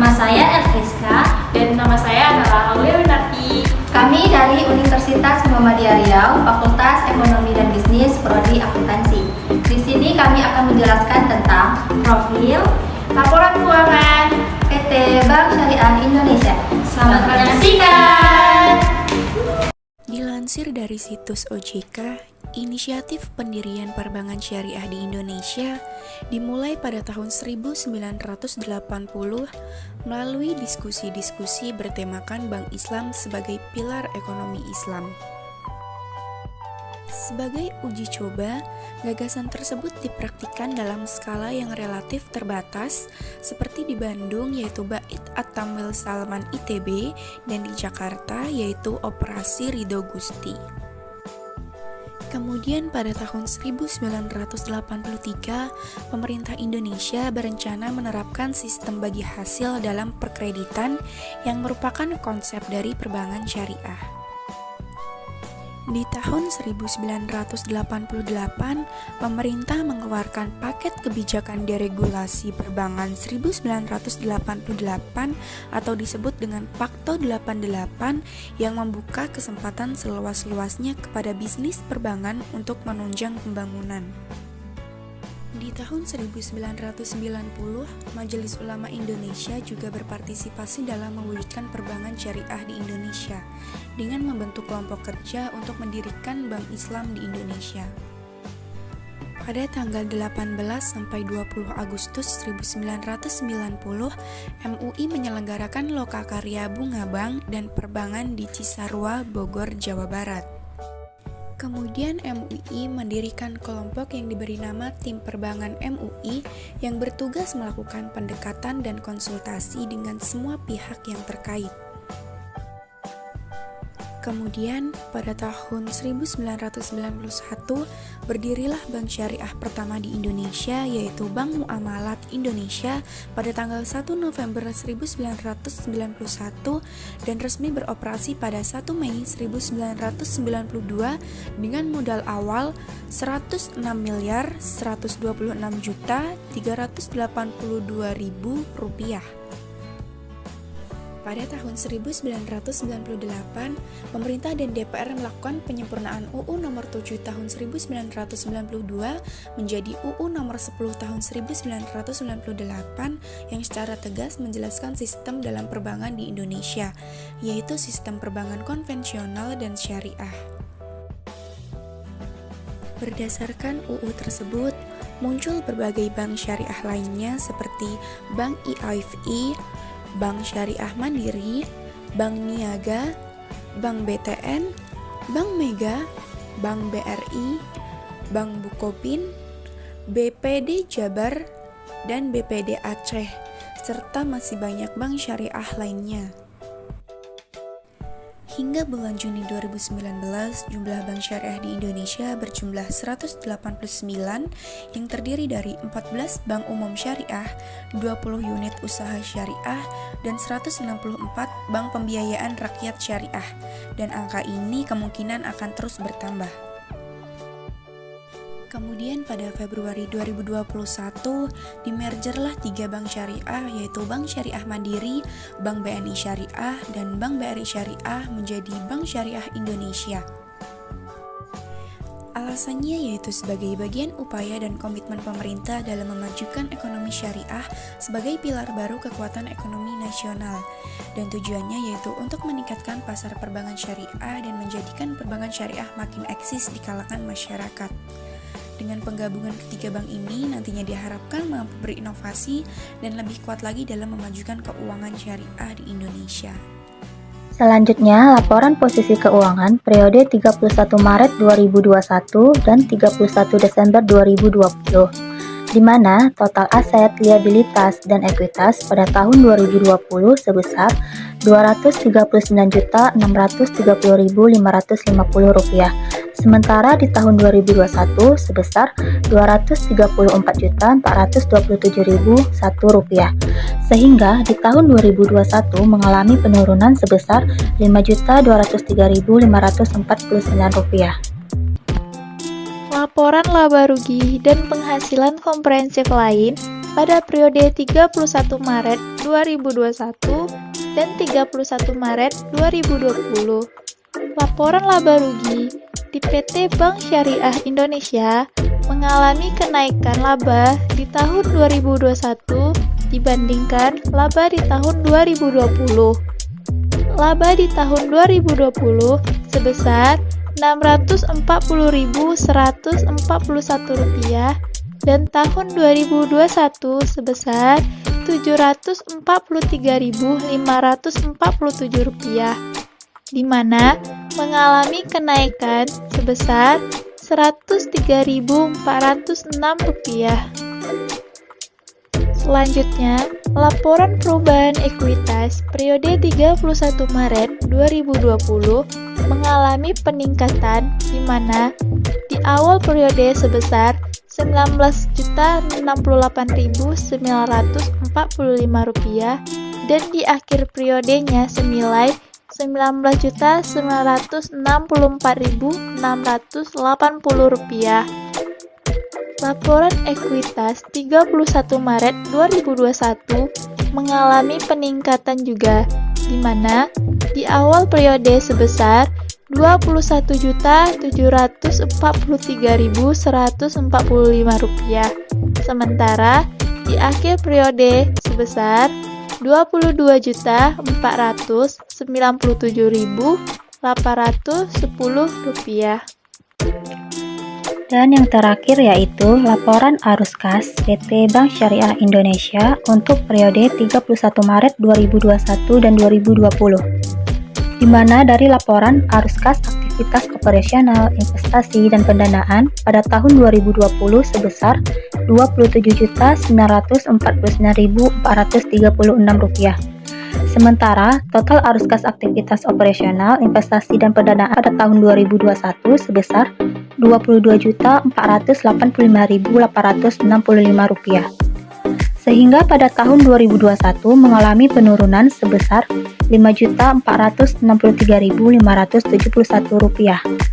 Nama saya Elfriska dan nama saya adalah Aulia Winarti. Kami dari Universitas Muhammadiyah Riau, Fakultas Ekonomi dan Bisnis, Prodi Akuntansi. Di sini kami akan menjelaskan tentang profil Laporan keuangan PT Bank Syariah Indonesia. Selamat menyaksikan. Dilansir dari situs OJK, inisiatif pendirian perbankan syariah di Indonesia dimulai pada tahun 1980 melalui diskusi-diskusi bertemakan Bank Islam sebagai pilar ekonomi Islam. Sebagai uji coba, gagasan tersebut dipraktikkan dalam skala yang relatif terbatas, seperti di Bandung yaitu Bait At-Tamwil Salman ITB dan di Jakarta yaitu Operasi Ridho Gusti. Kemudian pada tahun 1983, pemerintah Indonesia berencana menerapkan sistem bagi hasil dalam perkreditan yang merupakan konsep dari perbankan syariah. Di tahun 1988, pemerintah mengeluarkan paket kebijakan deregulasi perbankan 1988 atau disebut dengan Pakto 88 yang membuka kesempatan seluas-luasnya kepada bisnis perbankan untuk menunjang pembangunan. Di tahun 1990, Majelis Ulama Indonesia juga berpartisipasi dalam mewujudkan perbankan syariah di Indonesia dengan membentuk kelompok kerja untuk mendirikan Bank Islam di Indonesia. Pada tanggal 18 sampai 20 Agustus 1990, MUI menyelenggarakan Lokakarya Bunga Bank dan Perbankan di Cisarua, Bogor, Jawa Barat. Kemudian MUI mendirikan kelompok yang diberi nama Tim Perbankan MUI yang bertugas melakukan pendekatan dan konsultasi dengan semua pihak yang terkait. Kemudian pada tahun 1991 berdirilah bank syariah pertama di Indonesia yaitu Bank Muamalat Indonesia pada tanggal 1 November 1991 dan resmi beroperasi pada 1 Mei 1992 dengan modal awal Rp106.126.382.000. Pada tahun 1998, pemerintah dan DPR melakukan penyempurnaan UU nomor 7 tahun 1992 menjadi UU nomor 10 tahun 1998 yang secara tegas menjelaskan sistem dalam perbankan di Indonesia, yaitu sistem perbankan konvensional dan syariah. Berdasarkan UU tersebut, muncul berbagai bank syariah lainnya seperti Bank IAFI, Bank Syariah Mandiri, Bank Niaga, Bank BTN, Bank Mega, Bank BRI, Bank Bukopin, BPD Jabar, dan BPD Aceh, serta masih banyak bank syariah lainnya. Hingga bulan Juni 2019, jumlah bank syariah di Indonesia berjumlah 189 yang terdiri dari 14 bank umum syariah, 20 unit usaha syariah, dan 164 bank pembiayaan rakyat syariah, dan angka ini kemungkinan akan terus bertambah. Kemudian pada Februari 2021, dimergerlah 3 bank syariah yaitu Bank Syariah Mandiri, Bank BNI Syariah, dan Bank BRI Syariah menjadi Bank Syariah Indonesia. Alasannya yaitu sebagai bagian upaya dan komitmen pemerintah dalam memajukan ekonomi syariah sebagai pilar baru kekuatan ekonomi nasional, dan tujuannya yaitu untuk meningkatkan pasar perbankan syariah dan menjadikan perbankan syariah makin eksis di kalangan masyarakat. Dengan penggabungan ketiga bank ini nantinya diharapkan mampu berinovasi dan lebih kuat lagi dalam memajukan keuangan syariah di Indonesia. Selanjutnya, laporan posisi keuangan periode 31 Maret 2021 dan 31 Desember 2020, di mana total aset, liabilitas, dan ekuitas pada tahun 2020 sebesar Rp239.630.550, sementara di tahun 2021 sebesar Rp234.427.001, sehingga di tahun 2021 mengalami penurunan sebesar Rp5.203.549. Laporan laba rugi dan penghasilan komprehensif lain pada periode 31 Maret 2021 dan 31 Maret 2020. Laporan laba rugi di PT Bank Syariah Indonesia mengalami kenaikan laba di tahun 2021 dibandingkan laba di tahun 2020. Laba di tahun 2020 sebesar Rp640.141 dan tahun 2021 sebesar Rp743.547, di mana mengalami kenaikan sebesar Rp103.406. Selanjutnya, laporan perubahan ekuitas periode 31 Maret 2020 mengalami peningkatan di mana di awal periode sebesar Rp19.068.945 dan di akhir periodenya senilai Rp19.964.680. Laporan ekuitas 31 Maret 2021 mengalami peningkatan juga, di mana di awal periode sebesar Rp21.743.145, sementara di akhir periode sebesar Rp22.497.810. Dan yang terakhir yaitu laporan arus kas PT Bank Syariah Indonesia untuk periode 31 Maret 2021 dan 2020. Di mana dari laporan arus kas aktivitas operasional, investasi, dan pendanaan pada tahun 2020 sebesar Rp27.949.436. Sementara total arus kas aktivitas operasional, investasi, dan pendanaan pada tahun 2021 sebesar Rp22.485.865. Sehingga pada tahun 2021 mengalami penurunan sebesar Rp5.463.571.